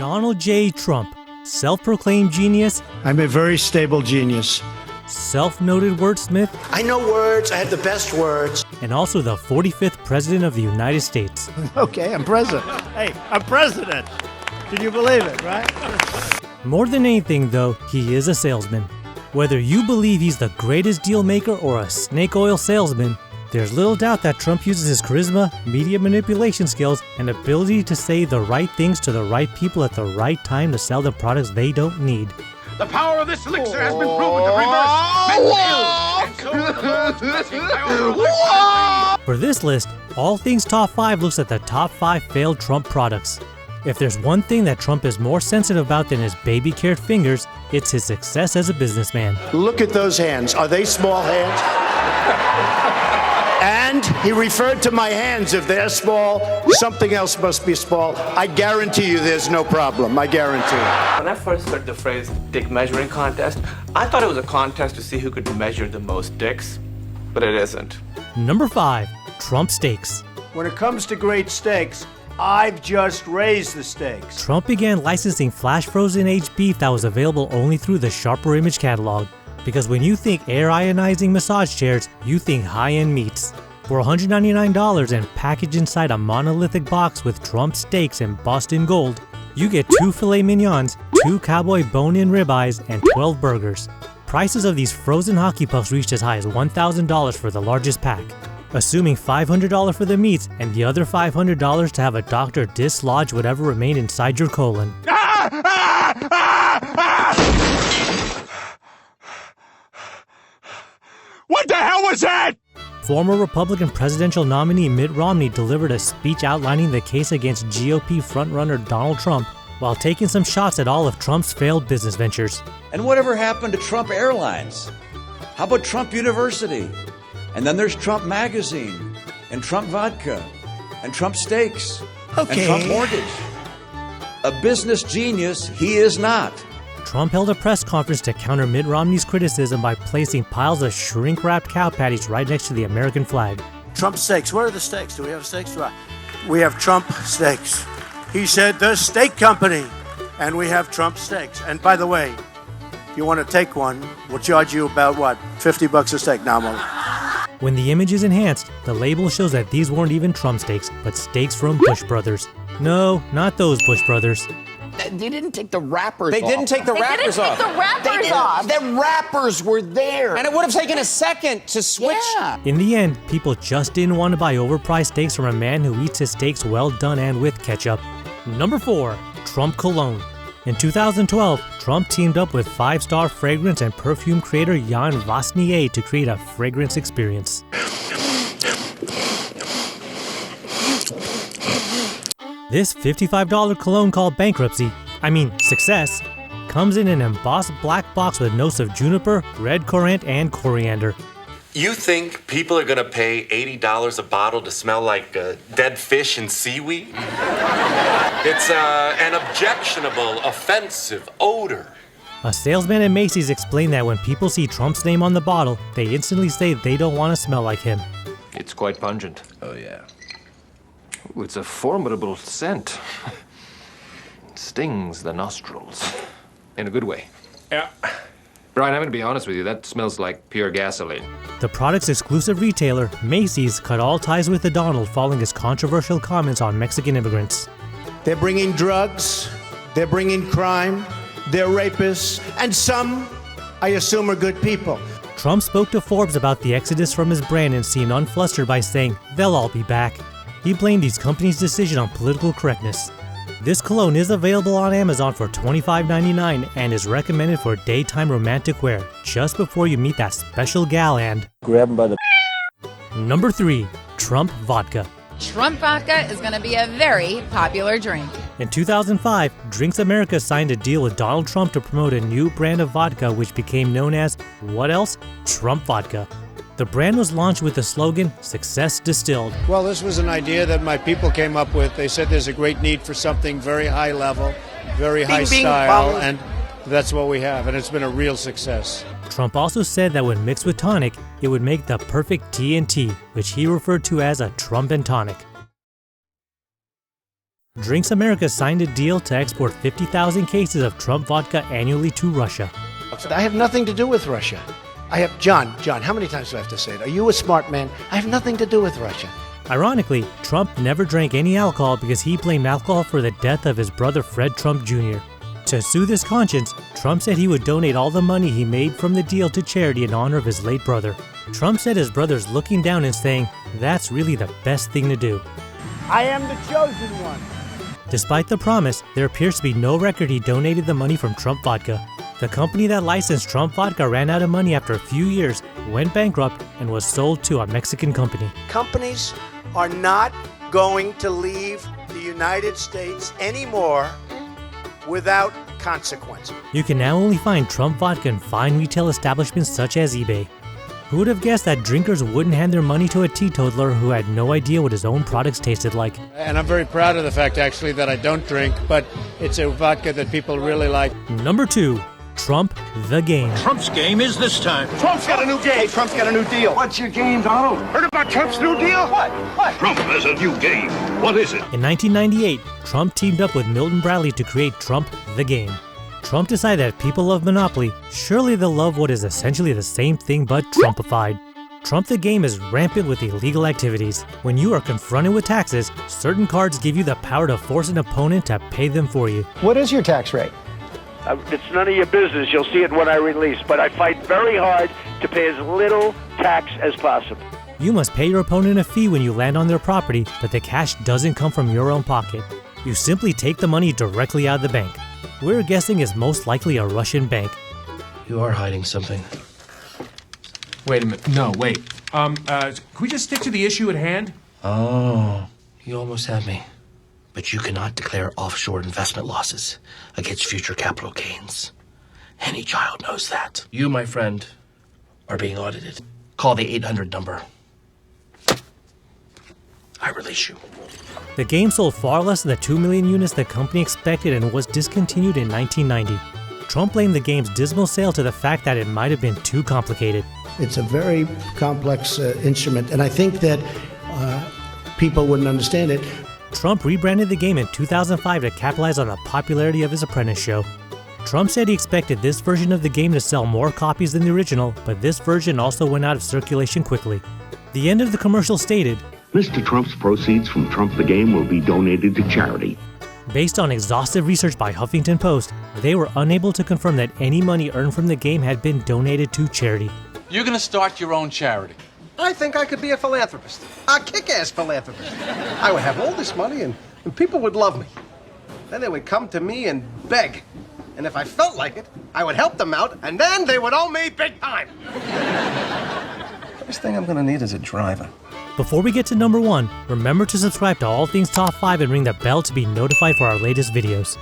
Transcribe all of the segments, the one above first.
Donald J. Trump, self-proclaimed genius, I'm a very stable genius. self-noted wordsmith, I know words. I have the best words. and also the 45th President of the United States. Okay, I'm president. Hey, I'm president. Can you believe it, right? More than anything, though, he is a salesman. Whether you believe he's the greatest deal maker or a snake oil salesman, there's little doubt that Trump uses his charisma, media manipulation skills, and ability to say the right things to the right people at the right time to sell the products they don't need. The power of this elixir has been proven to reverse mental illness, and so the blessing by over a lifetime. For this list, All Things Top 5 looks at the top 5 failed Trump products. If there's one thing that Trump is more sensitive about than his baby-carrot fingers, it's his success as a businessman. Look at those hands. Are they small hands? And he referred to my hands. If they're small, something else must be small. I guarantee you there's no problem. I guarantee you. When I first heard the phrase dick measuring contest, I thought it was a contest to see who could measure the most dicks, but it isn't. Number 5. Trump Steaks. When it comes to great steaks, I've just raised the stakes. Trump began licensing flash frozen aged beef that was available only through the Sharper Image catalog. Because when you think air ionizing massage chairs, you think high-end meats. For $199 and packaged inside a monolithic box with Trump steaks in Boston gold, you get 2 filet mignons, 2 cowboy bone-in ribeyes, and 12 burgers. Prices of these frozen hockey pucks reached as high as $1,000 for the largest pack. Assuming $500 for the meats and the other $500 to have a doctor dislodge whatever remained inside your colon. What the hell was that? Former Republican presidential nominee Mitt Romney delivered a speech outlining the case against GOP frontrunner Donald Trump while taking some shots at all of Trump's failed business ventures. And whatever happened to Trump Airlines? How about Trump University? And then there's Trump Magazine, and Trump Vodka, and Trump Steaks, and Trump Mortgage. A business genius he is not. Trump held a press conference to counter Mitt Romney's criticism by placing piles of shrink-wrapped cow patties right next to the American flag. Trump steaks. Where are the steaks? Do we have steaks? We have Trump steaks. He said the steak company. And we have Trump steaks. And by the way, if you want to take one, we'll charge you about, what, $50 a steak? Now, When the image is enhanced, the label shows that these weren't even Trump steaks, but steaks from Bush Brothers. No, not those Bush Brothers. They didn't take the wrappers off. They didn't take the wrappers off. They didn't take the wrappers off. The wrappers were there. And it would have taken a second to switch. Yeah. In the end, people just didn't want to buy overpriced steaks from a man who eats his steaks well done and with ketchup. Number 4. Trump Cologne. In 2012, Trump teamed up with 5-star fragrance and perfume creator Jan Vasnier to create a fragrance experience. This $55 cologne called Success, comes in an embossed black box with notes of juniper, red currant, and coriander. You think people are gonna pay $80 a bottle to smell like dead fish and seaweed? It's an objectionable, offensive odor. A salesman at Macy's explained that when people see Trump's name on the bottle, they instantly say they don't want to smell like him. It's quite pungent. Oh, yeah. It's a formidable scent. It stings the nostrils. In a good way. Yeah. Brian, I'm gonna be honest with you, that smells like pure gasoline. The product's exclusive retailer, Macy's, cut all ties with the Donald following his controversial comments on Mexican immigrants. They're bringing drugs. They're bringing crime. They're rapists. And some, I assume, are good people. Trump spoke to Forbes about the exodus from his brand and seemed unflustered by saying, "They'll all be back." He blamed these companies' decision on political correctness. This cologne is available on Amazon for $25.99 and is recommended for daytime romantic wear just before you meet that special gal and grab him by the... Number 3. Trump Vodka. Trump vodka is going to be a very popular drink. In 2005, Drinks America signed a deal with Donald Trump to promote a new brand of vodka which became known as, what else? Trump Vodka. The brand was launched with the slogan, "Success Distilled." Well, this was an idea that my people came up with. They said there's a great need for something very high level, very high style, and that's what we have, and it's been a real success. Trump also said that when mixed with tonic, it would make the perfect TNT, which he referred to as a Trump and tonic. Drinks America signed a deal to export 50,000 cases of Trump vodka annually to Russia. I have nothing to do with Russia. John, how many times do I have to say it? Are you a smart man? I have nothing to do with Russia. Ironically, Trump never drank any alcohol because he blamed alcohol for the death of his brother Fred Trump Jr. To soothe his conscience, Trump said he would donate all the money he made from the deal to charity in honor of his late brother. Trump said his brother's looking down and saying, "That's really the best thing to do." I am the chosen one. Despite the promise, there appears to be no record he donated the money from Trump Vodka. The company that licensed Trump Vodka ran out of money after a few years, went bankrupt, and was sold to a Mexican company. Companies are not going to leave the United States anymore without consequences. You can now only find Trump Vodka in fine retail establishments such as eBay. Who would have guessed that drinkers wouldn't hand their money to a teetotaler who had no idea what his own products tasted like? And I'm very proud of the fact, actually, that I don't drink, but it's a vodka that people really like. Number 2. Trump the Game. Trump's game is this time. Trump's got a new game. Hey, Trump's got a new deal. What's your game, Donald? Heard about Trump's new deal? What? Trump has a new game. What is it? In 1998, Trump teamed up with Milton Bradley to create Trump the Game. Trump decided that people love Monopoly, surely they'll love what is essentially the same thing but Trumpified. Trump the Game is rampant with illegal activities. When you are confronted with taxes, certain cards give you the power to force an opponent to pay them for you. What is your tax rate? It's none of your business. You'll see it when I release. But I fight very hard to pay as little tax as possible. You must pay your opponent a fee when you land on their property, but the cash doesn't come from your own pocket. You simply take the money directly out of the bank. We're guessing it's most likely a Russian bank. You are hiding something. Wait a minute. No, wait. Can we just stick to the issue at hand? Oh, you almost had me. But you cannot declare offshore investment losses against future capital gains. Any child knows that. You, my friend, are being audited. Call the 800 number. I release you. The game sold far less than the 2 million units the company expected and was discontinued in 1990. Trump blamed the game's dismal sale to the fact that it might have been too complicated. It's a very complex instrument, and I think that people wouldn't understand it. Trump rebranded the game in 2005 to capitalize on the popularity of his Apprentice show. Trump said he expected this version of the game to sell more copies than the original, but this version also went out of circulation quickly. The end of the commercial stated, Mr. Trump's proceeds from Trump the Game will be donated to charity. Based on exhaustive research by Huffington Post, they were unable to confirm that any money earned from the game had been donated to charity. You're gonna start your own charity. I think I could be a philanthropist. A kick-ass philanthropist. I would have all this money and people would love me. Then they would come to me and beg. And if I felt like it, I would help them out, and then they would owe me big time. First thing I'm gonna need is a driver. Before we get to number 1, remember to subscribe to All Things Top 5 and ring the bell to be notified for our latest videos.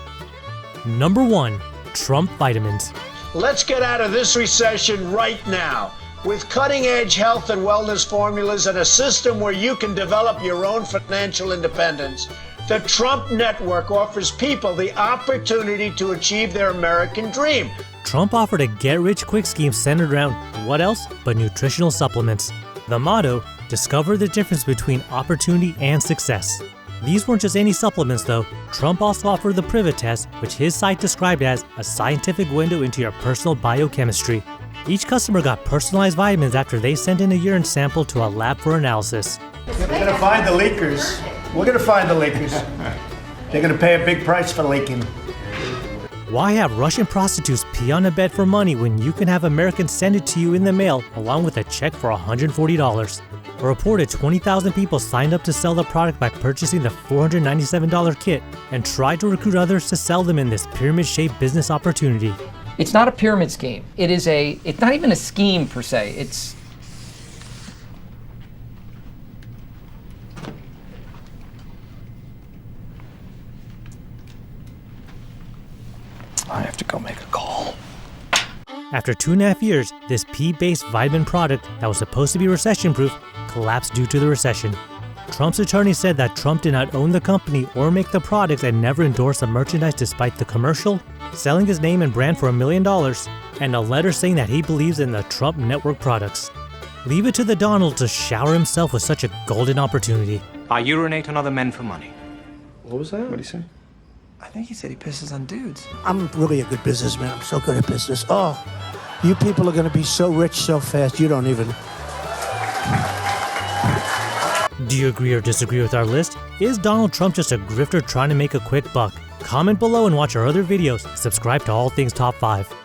Number 1. Trump Vitamins. Let's get out of this recession right now. With cutting-edge health and wellness formulas and a system where you can develop your own financial independence, the Trump Network offers people the opportunity to achieve their American dream. Trump offered a get-rich-quick scheme centered around what else but nutritional supplements. The motto, discover the difference between opportunity and success. These weren't just any supplements though. Trump also offered the Privet test, which his site described as a scientific window into your personal biochemistry. Each customer got personalized vitamins after they sent in a urine sample to a lab for analysis. We're going to find the leakers. We're going to find the leakers. They're going to pay a big price for leaking. Why have Russian prostitutes pee on a bed for money when you can have Americans send it to you in the mail along with a check for $140? A reported 20,000 people signed up to sell the product by purchasing the $497 kit and tried to recruit others to sell them in this pyramid-shaped business opportunity. It's not a pyramid scheme. It's not even a scheme per se. It's I have to go make a call. After 2.5 years, this pea-based vitamin product that was supposed to be recession-proof collapsed due to the recession. Trump's attorney said that Trump did not own the company or make the products and never endorsed the merchandise despite the commercial, selling his name and brand for $1 million, and a letter saying that he believes in the Trump Network products. Leave it to the Donald to shower himself with such a golden opportunity. I urinate on other men for money. What was that? What'd he say? I think he said he pisses on dudes. I'm really a good businessman. I'm so good at business. Oh, you people are going to be so rich so fast, you don't even... Do you agree or disagree with our list? Is Donald Trump just a grifter trying to make a quick buck? Comment below and watch our other videos. Subscribe to All Things Top 5.